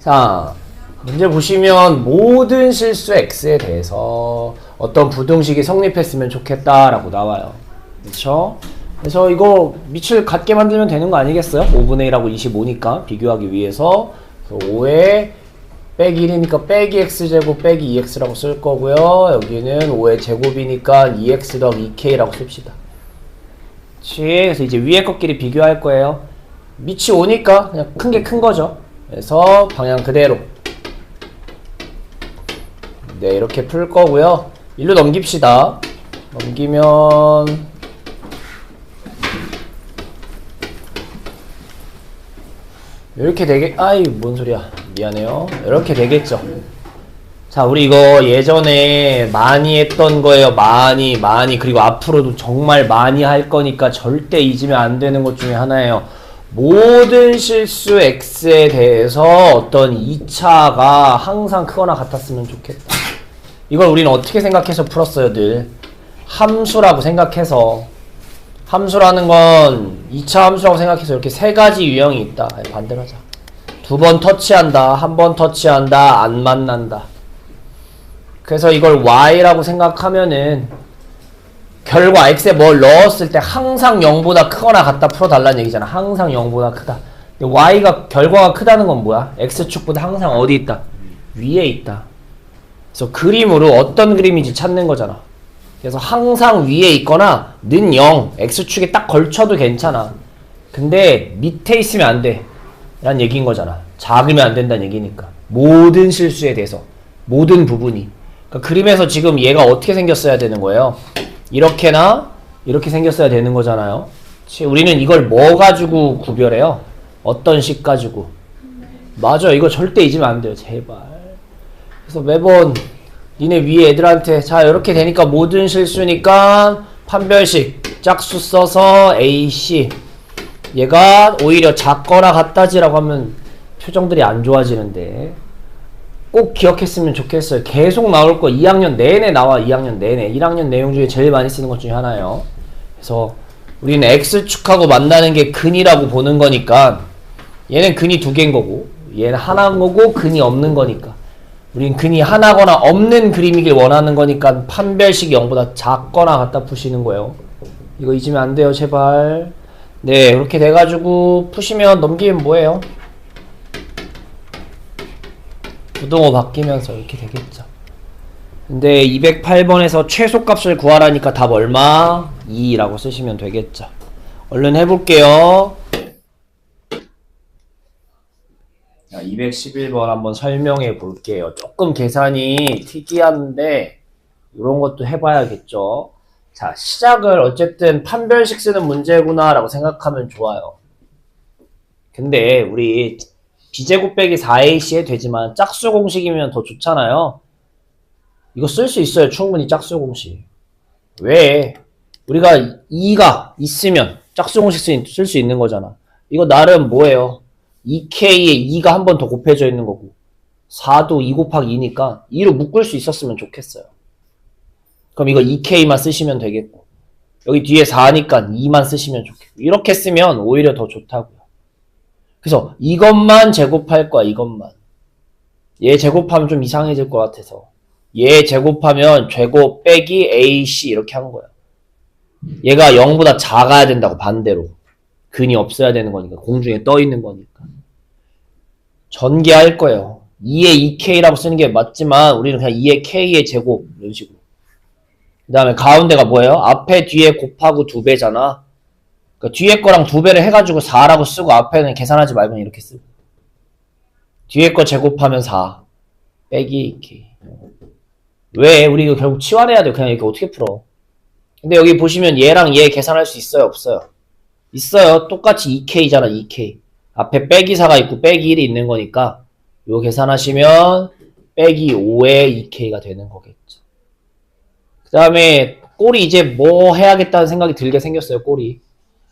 자, 문제 보시면 모든 실수 x에 대해서 어떤 부등식이 성립했으면 좋겠다라고 나와요. 그렇죠? 그래서 이거 밑을 같게 만들면 되는 거 아니겠어요? 5분의 1하고 25니까 비교하기 위해서 5에 빼기 1이니까 빼기 x제곱 빼기 2x라고 쓸 거고요. 여기는 5의 제곱이니까 2x 더하기 2k라고 씁시다. 그치? 그래서 이제 위에 것끼리 비교할 거예요. 밑이 5니까 그냥 큰 게 큰 거죠. 그래서 방향 그대로 네 이렇게 풀 거고요. 일로 넘깁시다. 넘기면 이렇게 되게 아이 뭔 소리야 미안해요. 이렇게 되겠죠. 자 우리 이거 예전에 많이 했던 거예요. 많이 그리고 앞으로도 정말 많이 할 거니까 절대 잊으면 안 되는 것 중에 하나예요. 모든 실수 x에 대해서 어떤 2차가 항상 크거나 같았으면 좋겠다. 이걸 우리는 어떻게 생각해서 풀었어요? 늘 함수라고 생각해서. 함수라는 건 2차 함수라고 생각해서 이렇게 세 가지 유형이 있다. 반대로 하자. 두 번 터치한다, 한 번 터치한다, 안 만난다. 그래서 이걸 y라고 생각하면은 결과 x에 뭘 넣었을 때 항상 0보다 크거나 같다 풀어달라는 얘기잖아. 항상 0보다 크다. 근데 y가 결과가 크다는 건 뭐야? x축보다 항상 어디 있다? 위에 있다. 그래서 그림으로 어떤 그림인지 찾는 거잖아. 그래서 항상 위에 있거나 는 0, x축에 딱 걸쳐도 괜찮아. 근데 밑에 있으면 안 돼 라는 얘기인 거잖아. 작으면 안 된다는 얘기니까. 모든 실수에 대해서 모든 부분이. 그러니까 그림에서 지금 얘가 어떻게 생겼어야 되는 거예요? 이렇게나 이렇게 생겼어야 되는 거잖아요. 우리는 이걸 뭐 가지고 구별해요? 어떤 식 가지고. 맞아, 이거 절대 잊으면 안 돼요. 제발. 그래서 매번 니네 위에 애들한테 자 이렇게 되니까 모든 실수니까 판별식 짝수 써서 AC 얘가 오히려 작거나 같다지라고 하면 표정들이 안 좋아지는데 꼭 기억했으면 좋겠어요. 계속 나올 거 2학년 내내 나와. 2학년 내내 1학년 내용 중에 제일 많이 쓰는 것 중에 하나예요. 그래서 우리는 X축하고 만나는 게 근이라고 보는 거니까 얘는 근이 두 개인 거고 얘는 하나인 거고 근이 없는 거니까 우린 근이 하나거나 없는 그림이길 원하는 거니까 판별식이 0보다 작거나 같다 푸시는 거예요. 이거 잊으면 안 돼요. 제발. 네 이렇게 돼가지고 푸시면 넘기면 뭐예요? 부동호 바뀌면서 이렇게 되겠죠. 근데 208번에서 최소값을 구하라니까 답 얼마? 2라고 쓰시면 되겠죠. 얼른 해볼게요. 211번 한번 설명해 볼게요. 조금 계산이 특이한데 이런 것도 해봐야겠죠. 자, 시작을 어쨌든 판별식 쓰는 문제구나 라고 생각하면 좋아요. 근데 우리 b제곱 빼기 4ac에 되지만 짝수 공식이면 더 좋잖아요. 이거 쓸 수 있어요. 충분히 짝수 공식. 왜? 우리가 2가 있으면 짝수 공식 쓸 수 있는 거잖아. 이거 나름 뭐예요? 2k에 2가 한 번 더 곱해져 있는 거고 4도 2 곱하기 2니까 2로 묶을 수 있었으면 좋겠어요. 그럼 이거 2k만 쓰시면 되겠고 여기 뒤에 4니까 2만 쓰시면 좋겠고 이렇게 쓰면 오히려 더 좋다고요. 그래서 이것만 제곱할 거야. 이것만. 얘 제곱하면 좀 이상해질 것 같아서 얘 제곱하면 제곱 빼기 AC 이렇게 한 거야. 얘가 0보다 작아야 된다고. 반대로 근이 없어야 되는 거니까. 공중에 떠 있는 거니까 전개할 거예요. 2의 2K라고 쓰는 게 맞지만 우리는 그냥 2의 K의 제곱 이런 식으로. 그 다음에 가운데가 뭐예요? 앞에 뒤에 곱하고 2배잖아. 그러니까 뒤에 거랑 2배를 해가지고 4라고 쓰고 앞에는 계산하지 말고 이렇게 쓰고 뒤에 거 제곱하면 4 빼기 2K. 왜? 우리 이거 결국 치환해야 돼. 그냥 이렇게 어떻게 풀어? 근데 여기 보시면 얘랑 얘 계산할 수 있어요? 없어요? 있어요. 똑같이 2K잖아. 2K. 앞에 빼기 4가 있고 빼기 1이 있는 거니까 이거 계산하시면 빼기 5의 2K가 되는 거겠죠. 그 다음에 꼴이 이제 뭐 해야겠다는 생각이 들게 생겼어요. 꼴이.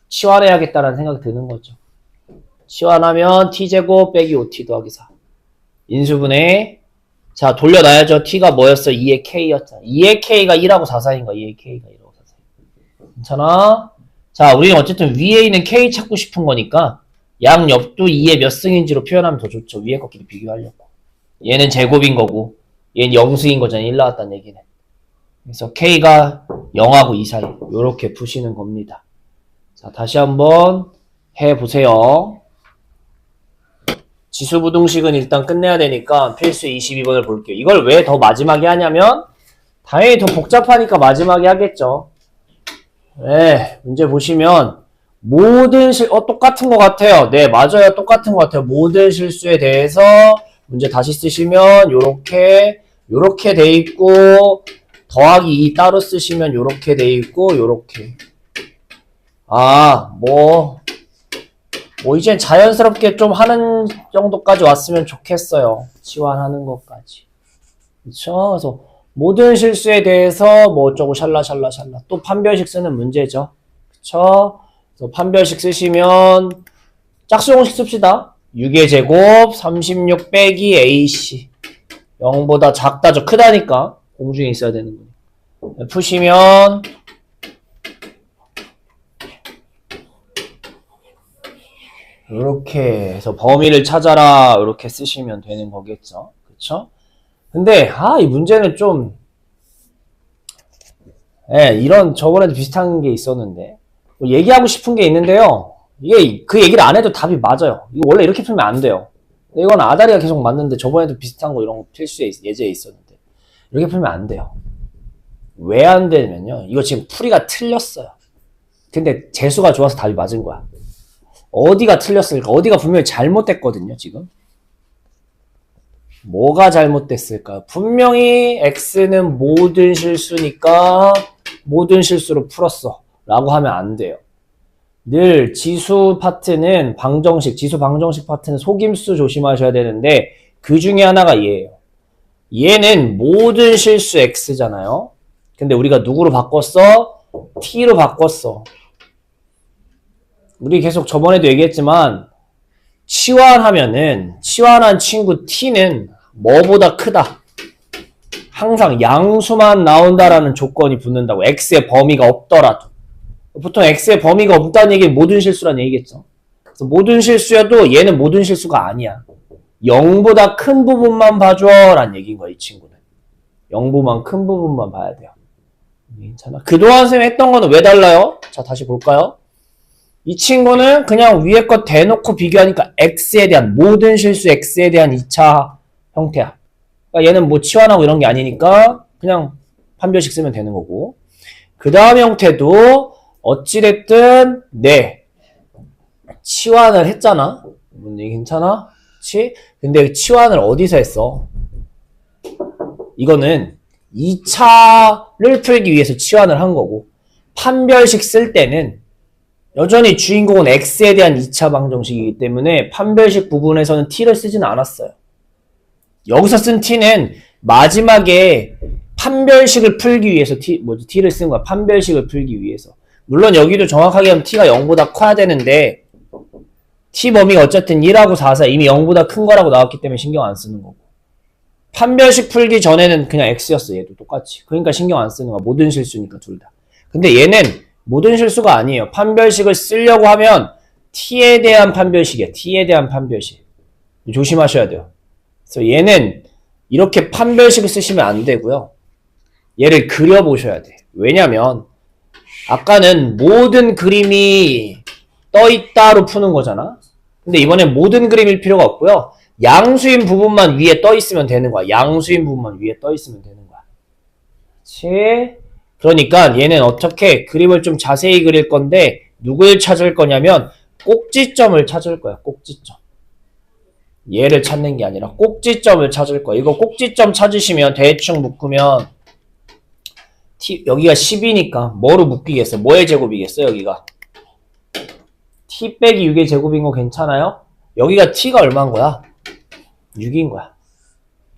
치환해야겠다라는 생각이 드는 거죠. 치환하면 t제곱 빼기 5t 더하기 4. 인수분해. 자, 돌려놔야죠. t가 뭐였어? 2의 k였잖아. 2의 k가 1하고 4사인가? 2의 k가 1하고 4사. 괜찮아? 자, 우리는 어쨌든 위에 있는 k 찾고 싶은 거니까 양옆도 2의 몇 승인지로 표현하면 더 좋죠. 위에 것끼리 비교하려고. 얘는 제곱인 거고 얘는 영승인 거잖아. 1 나왔다는 얘기는. 그래서 K가 0하고 2 사이 요렇게 푸시는 겁니다. 자, 다시 한번 해보세요. 지수부등식은 일단 끝내야 되니까 필수 22번을 볼게요. 이걸 왜 더 마지막에 하냐면 당연히 더 복잡하니까 마지막에 하겠죠. 네, 문제 보시면 모든 똑같은 것 같아요. 네, 맞아요. 똑같은 것 같아요. 모든 실수에 대해서 문제 다시 쓰시면 요렇게 돼 있고 더하기 2 따로 쓰시면 요렇게 돼 있고 요렇게. 이젠 자연스럽게 좀 하는 정도까지 왔으면 좋겠어요. 치환하는 것까지. 그쵸? 그래서 모든 실수에 대해서 뭐 어쩌고 샬라샬라 또 판별식 쓰는 문제죠. 그쵸? 그래서 판별식 쓰시면 짝수공식 씁시다. 6의 제곱 36 빼기 AC 0보다 작다죠. 크다니까 공중에 있어야 되는 거예요. 푸시면 이렇게 해서 범위를 찾아라 이렇게 쓰시면 되는 거겠죠. 그쵸? 근데 이 문제는 좀 이런 저번에도 비슷한 게 있었는데 얘기하고 싶은 게 있는데요. 이게 그 얘기를 안 해도 답이 맞아요. 이거 원래 이렇게 풀면 안 돼요. 이건 아다리가 계속 맞는데 저번에도 비슷한 거 이런 거 필수에 예제에 있었는데 이렇게 풀면 안 돼요. 왜 안 되냐면요. 이거 지금 풀이가 틀렸어요. 근데 재수가 좋아서 답이 맞은 거야. 어디가 틀렸을까? 어디가 분명히 잘못됐거든요, 지금. 뭐가 잘못됐을까? 분명히 X는 모든 실수니까 모든 실수로 풀었어. 라고 하면 안 돼요. 늘 지수 파트는 지수 방정식 파트는 속임수 조심하셔야 되는데 그 중에 하나가 얘예요. 얘는 모든 실수 X잖아요. 근데 우리가 누구로 바꿨어? T로 바꿨어. 우리 계속 저번에도 얘기했지만 치환한 친구 T는 뭐보다 크다. 항상 양수만 나온다라는 조건이 붙는다고. X의 범위가 없더라도. 보통 X의 범위가 없다는 얘기는 모든 실수란 얘기겠죠. 그래서 모든 실수여도 얘는 모든 실수가 아니야. 0보다 큰 부분만 봐줘 라는 얘기인 거야, 이 친구는. 0보다 큰 부분만 봐야 돼요. 괜찮아. 그동안 선생님이 했던 거는 왜 달라요? 자, 다시 볼까요? 이 친구는 그냥 위에 거 대놓고 비교하니까 X에 대한 모든 실수 X에 대한 2차 형태야. 그러니까 얘는 뭐 치환하고 이런 게 아니니까 그냥 판별식 쓰면 되는 거고. 그 다음 형태도 어찌됐든 치환을 했잖아. 괜찮아? 그치? 근데 치환을 어디서 했어? 이거는 2차를 풀기 위해서 치환을 한 거고 판별식 쓸 때는 여전히 주인공은 X에 대한 2차 방정식이기 때문에 판별식 부분에서는 T를 쓰지는 않았어요. 여기서 쓴 T는 마지막에 판별식을 풀기 위해서 T를 쓴 거야. 판별식을 풀기 위해서. 물론 여기도 정확하게 하면 T가 0보다 커야 되는데 T 범위가 어쨌든 1하고 4, 4 이미 0보다 큰 거라고 나왔기 때문에 신경 안 쓰는 거고. 판별식 풀기 전에는 그냥 X였어. 얘도 똑같이. 그러니까 신경 안 쓰는 거야. 모든 실수니까 둘 다. 근데 얘는 모든 실수가 아니에요. 판별식을 쓰려고 하면 T에 대한 판별식이야. T에 대한 판별식. 조심하셔야 돼요. 그래서 얘는 이렇게 판별식을 쓰시면 안 되고요. 얘를 그려보셔야 돼. 왜냐면 아까는 모든 그림이 떠있다로 푸는 거잖아. 근데 이번엔 모든 그림일 필요가 없고요. 양수인 부분만 위에 떠있으면 되는 거야. 양수인 부분만 위에 떠있으면 되는 거야. 그렇지? 그러니까 얘는 어떻게 그림을 좀 자세히 그릴 건데 누굴 찾을 거냐면 꼭지점을 찾을 거야. 꼭지점. 얘를 찾는 게 아니라 꼭지점을 찾을 거야. 이거 꼭지점 찾으시면 대충 묶으면 여기가 10이니까 뭐로 묶이겠어? 뭐의 제곱이겠어? 여기가 T 빼기 6의 제곱인 거 괜찮아요? 여기가 T가 얼마인 거야? 6인 거야.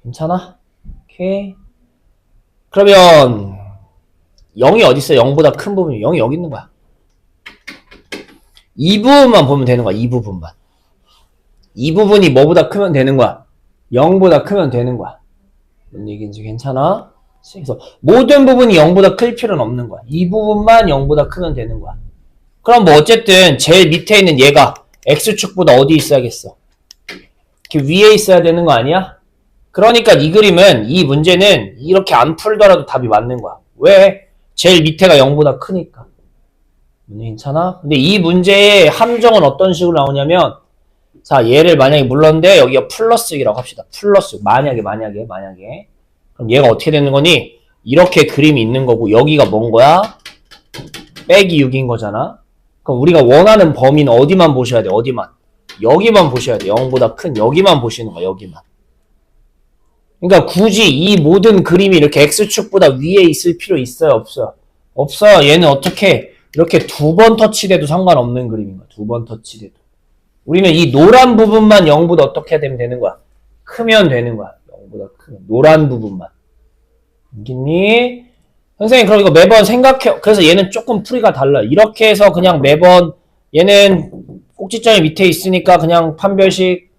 괜찮아? 오케이. 그러면 0이 어디 있어? 0보다 큰 부분이 0이 여기 있는 거야. 이 부분만 보면 되는 거야. 이 부분만. 이 부분이 뭐보다 크면 되는 거야. 0보다 크면 되는 거야. 뭔 얘기인지 괜찮아? 그래서 모든 부분이 0보다 클 필요는 없는 거야. 이 부분만 0보다 크면 되는 거야. 그럼 뭐 어쨌든 제일 밑에 있는 얘가 x축보다 어디 있어야겠어? 이렇게 위에 있어야 되는 거 아니야? 그러니까 이 그림은, 이 문제는 이렇게 안 풀더라도 답이 맞는 거야. 왜? 제일 밑에가 0보다 크니까. 괜찮아? 근데 이 문제의 함정은 어떤 식으로 나오냐면, 자, 얘를 만약에 물렀는데 여기가 플러스 6이라고 합시다. 플러스 6. 만약에. 그럼 얘가 어떻게 되는 거니? 이렇게 그림이 있는 거고, 여기가 뭔 거야? 빼기 6인 거잖아? 그럼 우리가 원하는 범위는 어디만 보셔야 돼? 어디만? 여기만 보셔야 돼. 0보다 큰 여기만 보시는 거야. 여기만. 그러니까 굳이 이 모든 그림이 이렇게 X축보다 위에 있을 필요 있어요? 없어요? 없어요. 얘는 어떻게 이렇게 두 번 터치돼도 상관없는 그림인 거야. 두 번 터치돼도. 우리는 이 노란 부분만 0보다 어떻게 되면 되는 거야? 크면 되는 거야. 0보다 크면. 노란 부분만. 알겠니? 선생님, 그럼 이거 매번 생각해. 그래서 얘는 조금 풀이가 달라. 이렇게 해서 그냥 매번 얘는 꼭지점이 밑에 있으니까 그냥 판별식.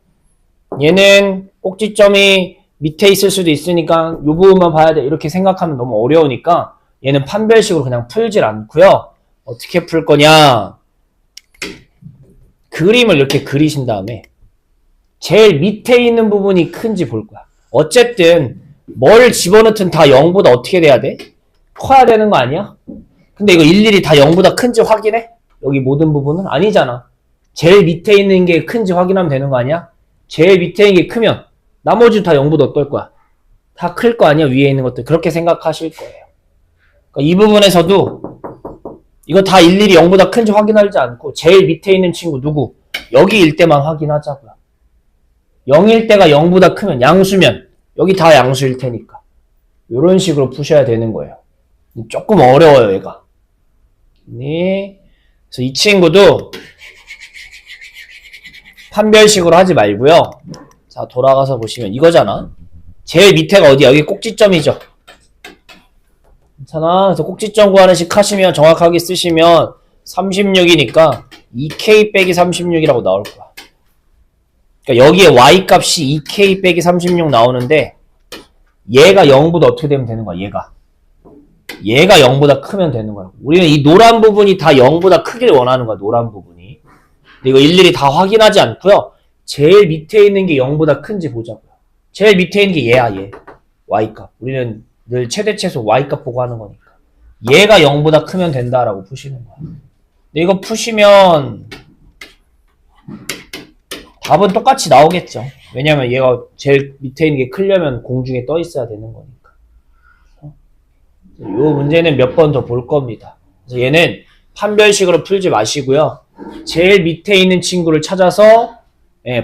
얘는 꼭지점이 밑에 있을 수도 있으니까 이 부분만 봐야 돼. 이렇게 생각하면 너무 어려우니까 얘는 판별식으로 그냥 풀질 않고요. 어떻게 풀 거냐? 그림을 이렇게 그리신 다음에 제일 밑에 있는 부분이 큰지 볼 거야. 어쨌든 뭘 집어넣든 다 0보다 어떻게 돼야 돼? 커야 되는 거 아니야? 근데 이거 일일이 다 0보다 큰지 확인해? 여기 모든 부분은? 아니잖아. 제일 밑에 있는 게 큰지 확인하면 되는 거 아니야? 제일 밑에 있는 게 크면 나머지도 다 0보다 어떨 거야? 다 클 거 아니야? 위에 있는 것들. 그렇게 생각하실 거예요. 그러니까 이 부분에서도 이거 다 일일이 0보다 큰지 확인하지 않고 제일 밑에 있는 친구 누구? 여기일 때만 확인하자고요. 0일 때가 0보다 크면 양수면 여기 다 양수일 테니까 이런 식으로 푸셔야 되는 거예요. 조금 어려워요, 얘가. 네. 그래서 이 친구도 판별식으로 하지 말고요. 자, 돌아가서 보시면 이거잖아. 제일 밑에가 어디야? 여기 꼭지점이죠. 괜찮아? 그래서 꼭지점 구하는 식 하시면 정확하게 쓰시면 36이니까 2k 빼기 36이라고 나올 거야. 그러니까 여기에 y 값이 2k 빼기 36 나오는데 얘가 0보다 어떻게 되면 되는 거야? 얘가 0보다 크면 되는 거야. 우리는 이 노란 부분이 다 0보다 크기를 원하는 거야. 노란 부분이. 근데 이거 일일이 다 확인하지 않고요. 제일 밑에 있는 게 0보다 큰지 보자고요. 제일 밑에 있는 게 얘야, 얘. y값. 우리는 늘 최대 최소 y값 보고 하는 거니까. 얘가 0보다 크면 된다라고 푸시는 거야. 근데 이거 푸시면 답은 똑같이 나오겠죠. 왜냐면 얘가 제일 밑에 있는 게 크려면 공중에 떠 있어야 되는 거니까. 이 문제는 몇 번 더 볼 겁니다. 그래서 얘는 판별식으로 풀지 마시고요. 제일 밑에 있는 친구를 찾아서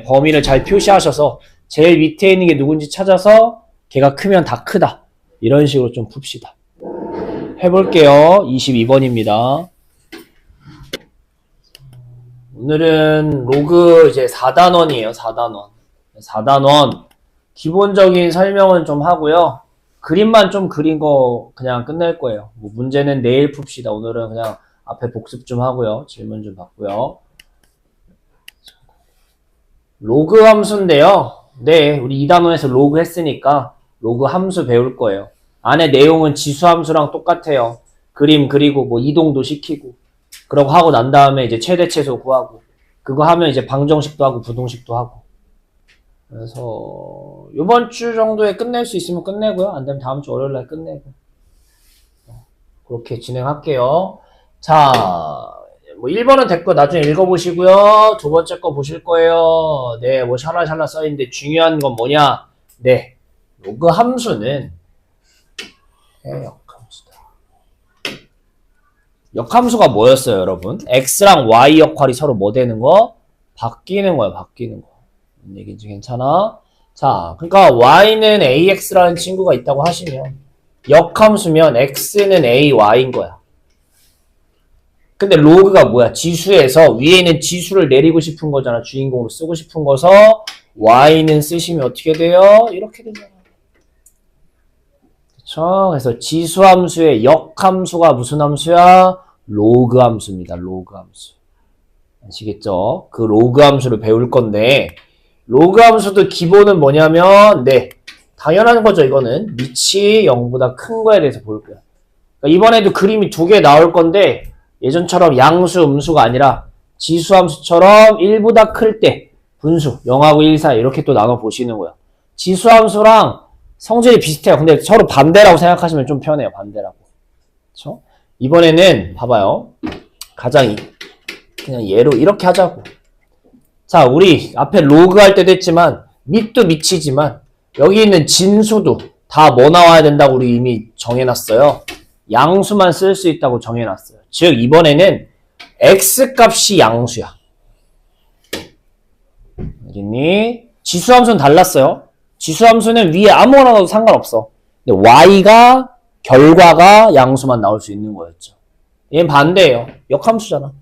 범위를 잘 표시하셔서 제일 밑에 있는 게 누군지 찾아서 걔가 크면 다 크다. 이런 식으로 좀 풉시다. 해볼게요. 22번입니다. 오늘은 로그 이제 4단원이에요. 4단원. 4단원. 기본적인 설명은 좀 하고요. 그림만 좀 그린 거 그냥 끝낼 거예요. 뭐 문제는 내일 풉시다. 오늘은 그냥 앞에 복습 좀 하고요. 질문 좀 받고요. 로그 함수인데요. 네, 우리 2단원에서 로그 했으니까 로그 함수 배울 거예요. 안에 내용은 지수 함수랑 똑같아요. 그림 그리고 뭐 이동도 시키고 그러고 하고 난 다음에 이제 최대 최소 구하고 그거 하면 이제 방정식도 하고 부동식도 하고 그래서 이번 주 정도에 끝낼 수 있으면 끝내고요. 안 되면 다음 주 월요일 날 끝내고 그렇게 진행할게요. 자, 뭐 1번은 됐고 나중에 읽어보시고요. 두 번째 거 보실 거예요. 네, 뭐 샬라샬라 써있는데 중요한 건 뭐냐? 네, 로그 함수는 역함수다. 역함수가 뭐였어요, 여러분? x랑 y 역할이 서로 뭐 되는 거? 바뀌는 거예요, 바뀌는 거. 얘기인지 괜찮아? 자, 그러니까 y는 ax라는 친구가 있다고 하시면 역함수면 x는 ay인 거야. 근데 로그가 뭐야? 지수에서 위에 있는 지수를 내리고 싶은 거잖아. 주인공으로 쓰고 싶은 거서 y는 쓰시면 어떻게 돼요? 이렇게 되잖아. 그쵸? 그래서 지수함수의 역함수가 무슨 함수야? 로그 함수입니다. 로그 함수. 아시겠죠? 그 로그 함수를 배울 건데 로그 함수도 기본은 뭐냐면 네, 당연한 거죠. 이거는 밑이 0보다 큰 거에 대해서 볼 거야. 그러니까 이번에도 그림이 두 개 나올 건데 예전처럼 양수, 음수가 아니라 지수함수처럼 1보다 클 때 분수 0하고 1 사이 이렇게 또 나눠 보시는 거예요. 지수함수랑 성질이 비슷해요. 근데 서로 반대라고 생각하시면 좀 편해요. 반대라고. 그렇죠? 이번에는 봐봐요. 가장 그냥 얘로 이렇게 하자고. 자, 우리 앞에 로그 할 때도 했지만 밑도 밑이지만 여기 있는 진수도 다 뭐 나와야 된다고 우리 이미 정해놨어요. 양수만 쓸 수 있다고 정해놨어요. 즉 이번에는 x값이 양수야. 알겠니? 지수함수는 달랐어요. 지수함수는 위에 아무거나 넣어도 상관없어. 근데 y가 결과가 양수만 나올 수 있는 거였죠. 얘는 반대예요. 역함수잖아.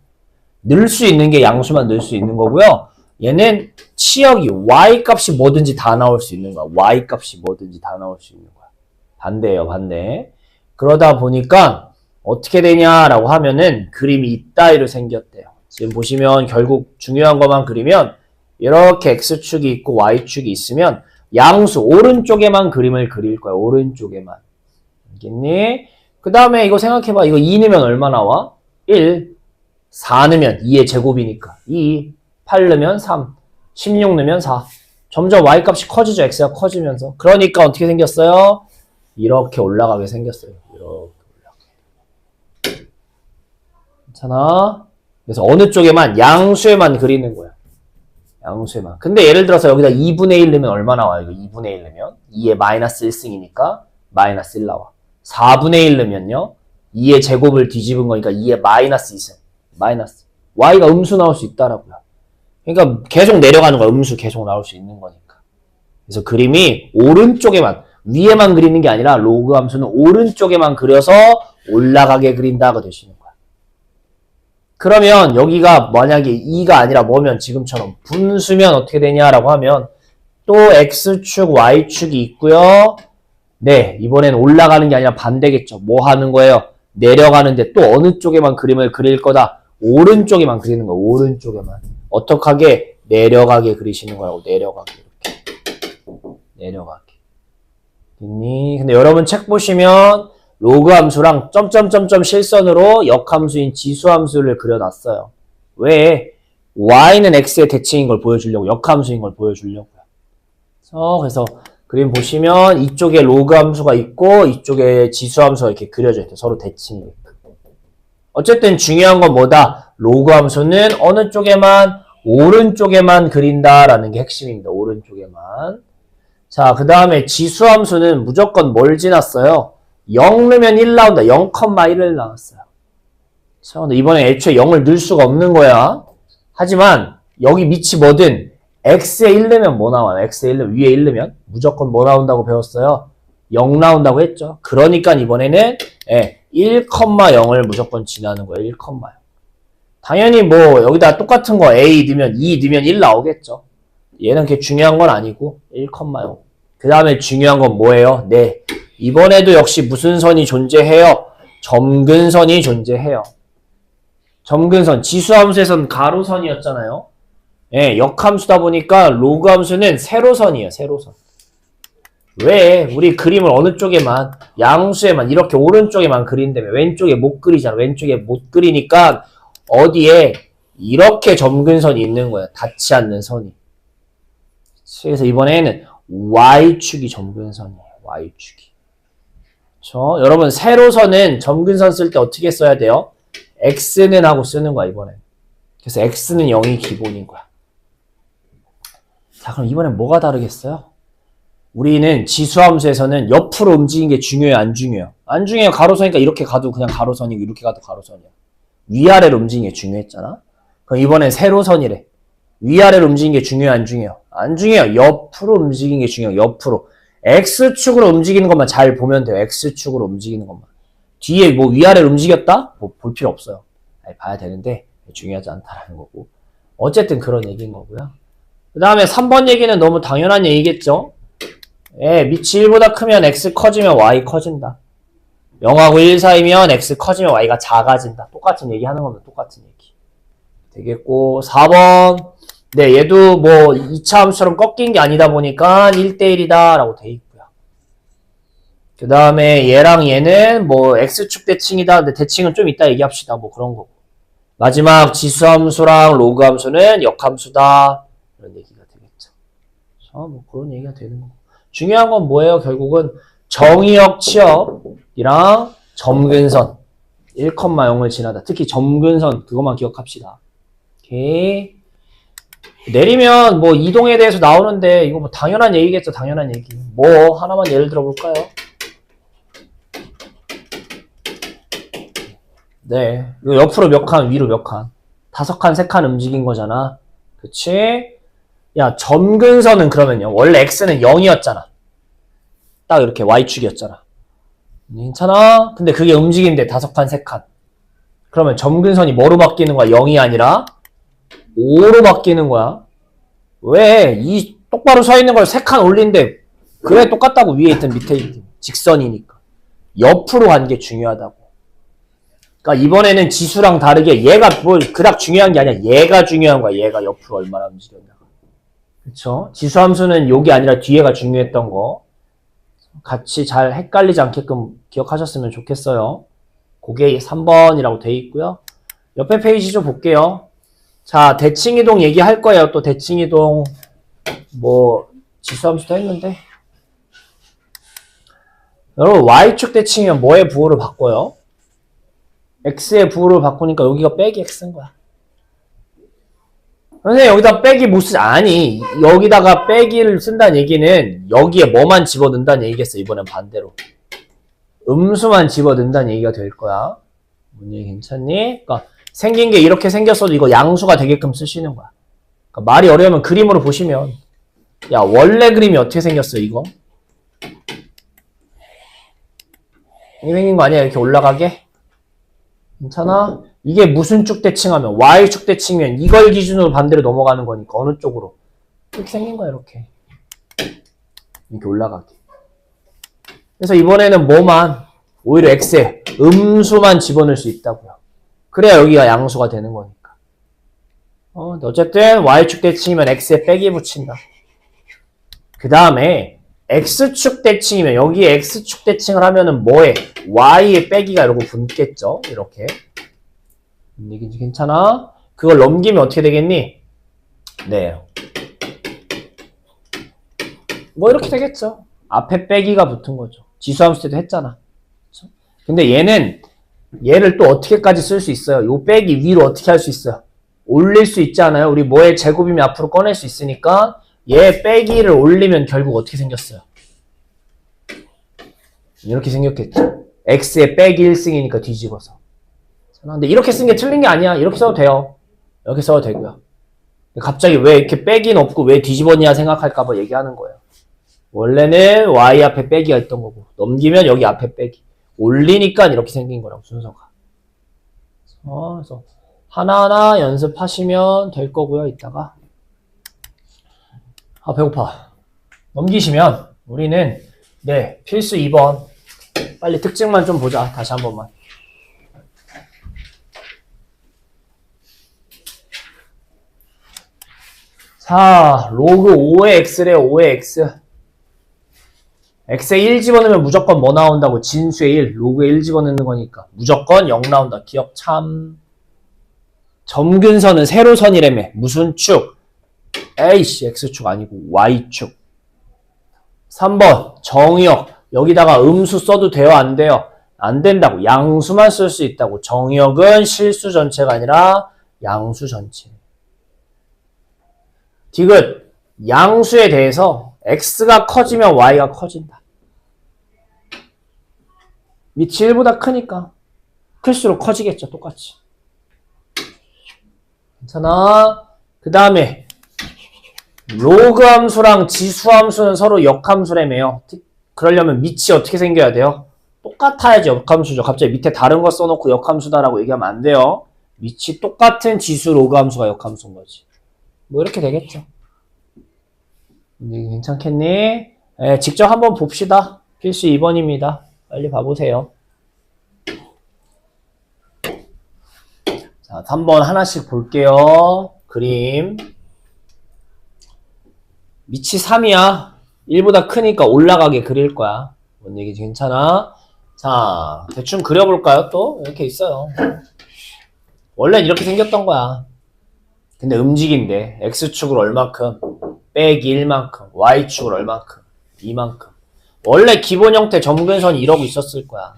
넣을 수 있는 게 양수만 넣을 수 있는 거고요. 얘는 치역이 y값이 뭐든지 다 나올 수 있는 거야. y값이 뭐든지 다 나올 수 있는 거야. 반대예요. 반대. 그러다 보니까 어떻게 되냐라고 하면은 그림이 이따위로 생겼대요. 지금 보시면 결국 중요한 것만 그리면 이렇게 x축이 있고 y축이 있으면 양수 오른쪽에만 그림을 그릴 거야. 오른쪽에만. 알겠니? 그 다음에 이거 생각해봐. 이거 2 넣으면 얼마 나와? 1. 4 넣으면 2의 제곱이니까 2. 8 넣으면 3. 16 넣으면 4. 점점 y값이 커지죠. x가 커지면서. 그러니까 어떻게 생겼어요? 이렇게 올라가게 생겼어요. 이렇게 올라가게. 괜찮아? 그래서 어느 쪽에만 양수에만 그리는 거야. 양수에만. 근데 예를 들어서 여기다 2분의 1 넣으면 얼마 나와요? 이거 2분의 1 넣으면 2의 마이너스 1승이니까 마이너스 1 나와. 4분의 1 넣으면요. 2의 제곱을 뒤집은 거니까 2의 마이너스 2승. 마이너스. y가 음수 나올 수 있다라고요. 그러니까 계속 내려가는 거야. 음수 계속 나올 수 있는 거니까. 그래서 그림이 오른쪽에만, 위에만 그리는 게 아니라 로그 함수는 오른쪽에만 그려서 올라가게 그린다가 되시는 거야. 그러면 여기가 만약에 2가 아니라 뭐면 지금처럼 분수면 어떻게 되냐라고 하면 또 x축, y축이 있고요. 네, 이번엔 올라가는 게 아니라 반대겠죠. 뭐 하는 거예요? 내려가는데 또 어느 쪽에만 그림을 그릴 거다? 오른쪽에만 그리는 거예요. 오른쪽에만. 어떻게 하게? 내려가게 그리시는 거라고. 내려가게. 이렇게. 내려가게. 됐니? 근데 여러분 책 보시면 로그 함수랑 점점점점 실선으로 역함수인 지수함수를 그려놨어요. 왜? y는 x의 대칭인 걸 보여주려고. 역함수인 걸 보여주려고요. 그래서 그림 보시면 이쪽에 로그 함수가 있고 이쪽에 지수함수가 이렇게 그려져 있대요. 서로 대칭이니까. 어쨌든 중요한 건 뭐다? 로그 함수는 어느 쪽에만? 오른쪽에만 그린다라는 게 핵심입니다. 오른쪽에만. 자, 그 다음에 지수함수는 무조건 뭘 지났어요? 0 넣으면 1 나온다. 0,1을 나왔어요. 자, 근데 이번에 애초에 0을 넣을 수가 없는 거야. 하지만 여기 밑이 뭐든 x에 1 넣으면 뭐 나와요? x에 1 넣으면 위에 1 넣으면 무조건 뭐 나온다고 배웠어요? 0 나온다고 했죠. 그러니까 이번에는 1,0을 무조건 지나는 거예요. 1,0. 당연히 뭐 여기다 똑같은 거 a 넣으면 2 넣으면 1 나오겠죠. 얘는 그렇게 중요한 건 아니고 1,0. 그 다음에 중요한 건 뭐예요? 네, 이번에도 역시 무슨 선이 존재해요? 점근선이 존재해요. 점근선, 지수함수에선 가로선이었잖아요. 예, 역함수다 보니까 로그 함수는 세로선이에요. 세로선. 왜? 우리 그림을 어느 쪽에만, 양수에만 이렇게 오른쪽에만 그린다며. 왼쪽에 못 그리잖아. 왼쪽에 못 그리니까 어디에 이렇게 점근선이 있는 거야. 닿지 않는 선이. 그래서 이번에는 y축이 점근선이에요. y축이. 그렇죠? 여러분 세로선은 점근선 쓸 때 어떻게 써야 돼요? x는 하고 쓰는 거야. 이번엔. 그래서 x는 0이 기본인 거야. 자, 그럼 이번엔 뭐가 다르겠어요? 우리는 지수함수에서는 옆으로 움직이는 게 중요해요? 안 중요해요? 안 중요해요. 가로선이니까 이렇게 가도 그냥 가로선이고 이렇게 가도 가로선이야. 위아래로 움직이는 게 중요했잖아. 그럼 이번엔 세로선이래. 위아래로 움직이는 게 중요해요? 안 중요해요? 안 중요해요. 옆으로 움직이는 게 중요해요. 옆으로. X축으로 움직이는 것만 잘 보면 돼요. X축으로 움직이는 것만. 뒤에 뭐 위아래로 움직였다? 뭐 볼 필요 없어요. 아니, 봐야 되는데 중요하지 않다라는 거고. 어쨌든 그런 얘기인 거고요. 그 다음에 3번 얘기는 너무 당연한 얘기겠죠? 예, 밑이 1보다 크면 X 커지면 Y 커진다. 0하고 1 사이면 X 커지면 Y가 작아진다. 똑같은 얘기 하는 겁니다. 똑같은 얘기. 되겠고, 4번. 네, 얘도 뭐 2차 함수처럼 꺾인 게 아니다 보니까 1대1이다 라고 돼 있고요. 그 다음에 얘랑 얘는 뭐 X축 대칭이다. 근데 대칭은 좀 이따 얘기합시다. 뭐 그런 거고. 마지막 지수함수랑 로그함수는 역함수다. 이런 얘기가 되겠죠. 자, 뭐 그런 얘기가 되는 거고. 중요한 건 뭐예요? 결국은 정의역 치역이랑 점근선 1,0을 지나다. 특히 점근선 그것만 기억합시다. 오케이. 내리면 뭐 이동에 대해서 나오는데 이거 뭐 당연한 얘기겠죠. 당연한 얘기. 뭐 하나만 예를 들어 볼까요? 네. 이거 옆으로 몇 칸, 위로 몇 칸. 5칸, 3칸 움직인 거잖아. 그치? 야, 점근선은 그러면요. 원래 x는 0이었잖아. 딱 이렇게 y축이었잖아. 괜찮아? 근데 그게 움직이는데 5칸, 3칸. 그러면 점근선이 뭐로 바뀌는 거야? 0이 아니라 5로 바뀌는 거야. 왜? 이 똑바로 서 있는 걸 3칸 올린데 그래 똑같다고 위에 있든 밑에 있든 직선이니까. 옆으로 간 게 중요하다고. 그러니까 이번에는 지수랑 다르게 얘가 뭐 그닥 중요한 게 아니야. 얘가 중요한 거야. 얘가 옆으로 얼마나 움직였나. 그쵸? 지수함수는 요게 아니라 뒤에가 중요했던 거. 같이 잘 헷갈리지 않게끔 기억하셨으면 좋겠어요. 그게 3번이라고 돼 있고요. 옆에 페이지 좀 볼게요. 자, 대칭이동 얘기할 거예요. 또 대칭이동 뭐 지수함수도 했는데 여러분 y축 대칭이면 뭐의 부호를 바꿔요? x의 부호를 바꾸니까 여기가 빼기 x인 거야. 선생님 여기다 빼기 못 쓰지. 아니 여기다가 빼기를 쓴다는 얘기는 여기에 뭐만 집어넣는다는 얘기겠어. 이번엔 반대로 음수만 집어넣는다는 얘기가 될 거야. 뭔 얘기 괜찮니? 그러니까 생긴 게 이렇게 생겼어도 이거 양수가 되게끔 쓰시는 거야. 그러니까 말이 어려우면 그림으로 보시면 야 원래 그림이 어떻게 생겼어 이거? 이게 생긴 거 아니야? 이렇게 올라가게? 괜찮아? 이게 무슨 축 대칭하면 y축 대칭이면 이걸 기준으로 반대로 넘어가는 거니까 어느 쪽으로? 이렇게 생긴 거야 이렇게. 이렇게 올라가게. 그래서 이번에는 뭐만 오히려 x에 음수만 집어넣을 수 있다고요. 그래야 여기가 양수가 되는 거니까. 어쨌든 y축 대칭이면 x에 빼기 붙인다. 그 다음에 x축 대칭이면 여기에 x축 대칭을 하면은 뭐에? y에 빼기가 이러고 붙겠죠. 이렇게. 얘기지 괜찮아? 그걸 넘기면 어떻게 되겠니? 네. 뭐 이렇게 되겠죠. 앞에 빼기가 붙은 거죠. 지수함수 때도 했잖아. 그쵸? 근데 얘를 또 어떻게까지 쓸 수 있어요? 요 빼기 위로 어떻게 할 수 있어요? 올릴 수 있지 않아요? 우리 뭐의 제곱이면 앞으로 꺼낼 수 있으니까 얘 빼기를 올리면 결국 어떻게 생겼어요? 이렇게 생겼겠죠. x의 빼기 1승이니까 뒤집어서. 근데 이렇게 쓴 게 틀린 게 아니야. 이렇게 써도 돼요. 이렇게 써도 되고요. 갑자기 왜 이렇게 빼기는 없고 왜 뒤집었냐 생각할까봐 얘기하는 거예요. 원래는 y 앞에 빼기가 있던 거고 넘기면 여기 앞에 빼기. 올리니까 이렇게 생긴 거라고 순서가. 그래서 하나하나 연습하시면 될 거고요. 이따가. 배고파. 넘기시면 우리는 네 필수 2번 빨리 특징만 좀 보자. 다시 한 번만. 자, 로그 5의 x래 5의 x. x에 1 집어넣으면 무조건 뭐 나온다고? 진수의 1. 로그에 1 집어넣는 거니까. 무조건 0 나온다. 기억 참. 점근선은 세로선이라며. 무슨 축? 에이씨, x축 아니고 y축. 3번, 정의역. 여기다가 음수 써도 돼요? 안 돼요? 안 된다고. 양수만 쓸 수 있다고. 정의역은 실수 전체가 아니라 양수 전체. 디귿, 양수에 대해서 x가 커지면 y가 커진다. 밑이 1보다 크니까 클수록 커지겠죠. 똑같이. 괜찮아? 그 다음에 로그 함수랑 지수 함수는 서로 역함수라며요. 그러려면 밑이 어떻게 생겨야 돼요? 똑같아야지 역함수죠. 갑자기 밑에 다른 거 써놓고 역함수다라고 얘기하면 안 돼요. 밑이 똑같은 지수 로그 함수가 역함수인 거지. 뭐 이렇게 되겠죠. 괜찮겠니? 네, 직접 한번 봅시다. 필수 2번입니다. 빨리 봐보세요. 자, 3번 하나씩 볼게요. 그림. 밑이 3이야. 1보다 크니까 올라가게 그릴 거야. 뭔 얘기지? 괜찮아? 자, 대충 그려볼까요? 또? 이렇게 있어요. 원래는 이렇게 생겼던 거야. 근데 움직인대. X축으로 얼마큼? 빼기 1만큼. Y축으로 얼마큼? 2만큼. 원래 기본 형태 점근선이 이러고 있었을 거야.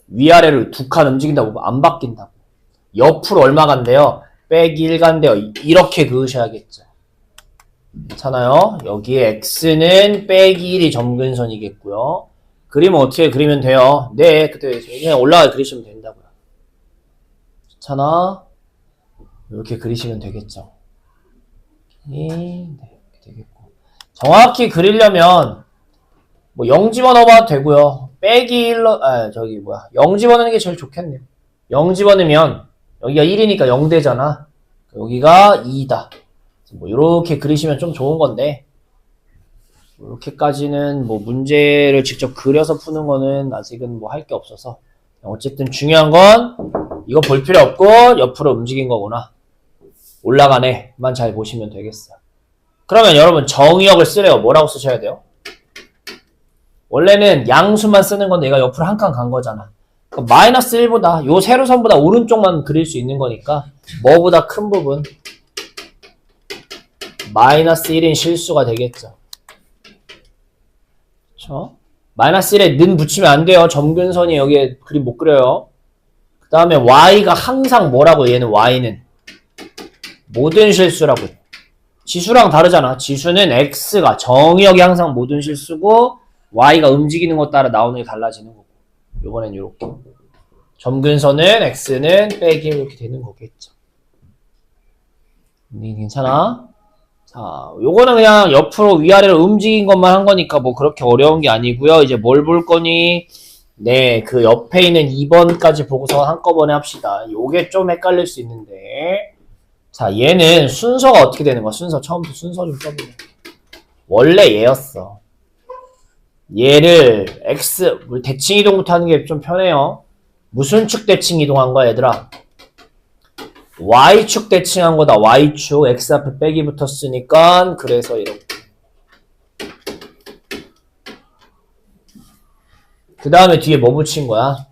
위아래를 두 칸 움직인다고 안 바뀐다고. 옆으로 얼마 간대요? 빼기 1 간대요. 이렇게 그으셔야겠죠. 괜찮아요? 여기에 X는 빼기 1이 점근선이겠고요. 그림은 어떻게 그리면 돼요? 네, 그때 그냥 올라가 그리시면 된다고요. 괜찮아? 이렇게 그리시면 되겠죠. 네, 이렇게 되겠고. 정확히 그리려면 뭐 0 집어넣어봐도 되고요. 빼기 1로, 0 집어넣는 게 제일 좋겠네요. 0 집어넣으면 여기가 1이니까 0 되잖아. 여기가 2다. 뭐 이렇게 그리시면 좀 좋은 건데 이렇게까지는 뭐 문제를 직접 그려서 푸는 거는 아직은 뭐 할 게 없어서 어쨌든 중요한 건 이거 볼 필요 없고 옆으로 움직인 거구나. 올라가네만 잘 보시면 되겠어요. 그러면 여러분 정의역을 쓰래요. 뭐라고 쓰셔야 돼요? 원래는 양수만 쓰는 건데 얘가 옆으로 한 칸 간 거잖아. 그러니까 마이너스 1보다 요 세로선보다 오른쪽만 그릴 수 있는 거니까 뭐보다 큰 부분 마이너스 1인 실수가 되겠죠. 그쵸? 마이너스 1에 는 붙이면 안 돼요. 점근선이 여기에 그림 못 그려요. 그 다음에 y가 항상 뭐라고 얘는 y는 모든 실수라고 해요. 지수랑 다르잖아. 지수는 x가 정의역이 항상 모든 실수고 y가 움직이는 것 따라 나오는 게 달라지는 거고 요번엔 요렇게 점근선은 x는 빼기 이렇게 되는 거겠죠. 괜찮아? 자, 요거는 그냥 옆으로 위아래로 움직인 것만 한 거니까 뭐 그렇게 어려운 게 아니고요. 이제 뭘 볼 거니? 네, 그 옆에 있는 2번까지 보고서 한꺼번에 합시다. 요게 좀 헷갈릴 수 있는데 자, 얘는 순서가 어떻게 되는 거야? 순서, 처음부터 순서 좀 써보자. 원래 얘였어. 얘를 x, 대칭 이동부터 하는 게 좀 편해요. 무슨 축 대칭 이동한 거야, 얘들아? y축 대칭한 거다. y축 x 앞에 빼기 붙었으니까 그래서 이렇게. 그 다음에 뒤에 뭐 붙인 거야?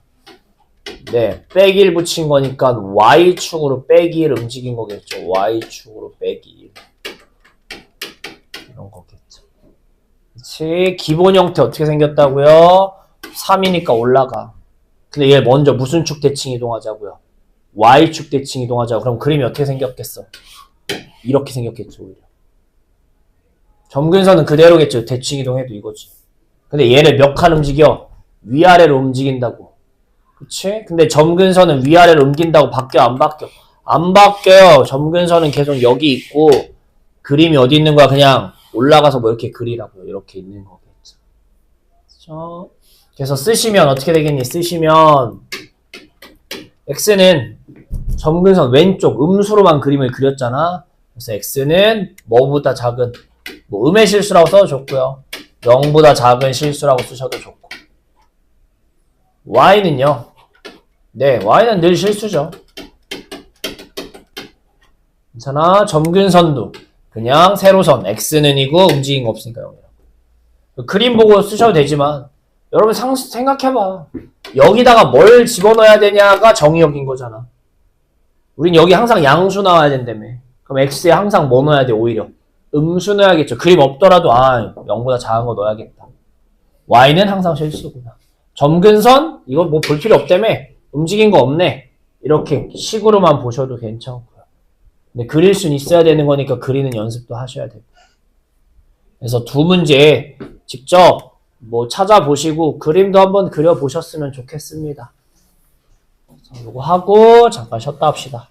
네, 빼기를 붙인 거니까 y축으로 빼기 1을 움직인 거겠죠. y축으로 빼기 1. 이런 거겠죠. 그치? 기본 형태 어떻게 생겼다고요? 3이니까 올라가. 근데 얘 먼저 무슨 축 대칭 이동하자고요? y축 대칭 이동하자. 그럼 그림이 어떻게 생겼겠어? 이렇게 생겼겠죠, 오히려. 점근선은 그대로겠죠. 대칭 이동해도 이거지. 근데 얘를 몇 칸 움직여? 위아래로 움직인다고. 그치? 근데 점근선은 위아래로 움직인다고 바뀌어, 안 바뀌어? 안 바뀌어요. 점근선은 계속 여기 있고, 그림이 어디 있는 거야? 그냥 올라가서 뭐 이렇게 그리라고요. 이렇게 있는 거겠죠. 그렇죠? 그래서 쓰시면 어떻게 되겠니? 쓰시면 x는 점근선 왼쪽 음수로만 그림을 그렸잖아. 그래서 x는 뭐보다 작은 뭐 음의 실수라고 써도 좋고요. 0보다 작은 실수라고 쓰셔도 좋고. y는요. 네, y는 늘 실수죠. 괜찮아. 점근선도 그냥 세로선 x는 이고 움직인 거 없으니까 0이라고. 그림 보고 쓰셔도 되지만 여러분 생각해봐. 여기다가 뭘 집어넣어야 되냐가 정의역인 거잖아. 우린 여기 항상 양수 나와야 된다며. 그럼 x에 항상 뭐 넣어야 돼? 오히려 음수 넣어야겠죠. 그림 없더라도 0보다 작은 거 넣어야겠다. y는 항상 실수구나. 점근선 이거 뭐 볼 필요 없다며. 움직인 거 없네. 이렇게 식으로만 보셔도 괜찮고요. 근데 그릴 수는 있어야 되는 거니까 그리는 연습도 하셔야 되고. 그래서 두 문제 직접 뭐 찾아보시고 그림도 한번 그려보셨으면 좋겠습니다. 자, 요거 하고 잠깐 쉬었다 합시다.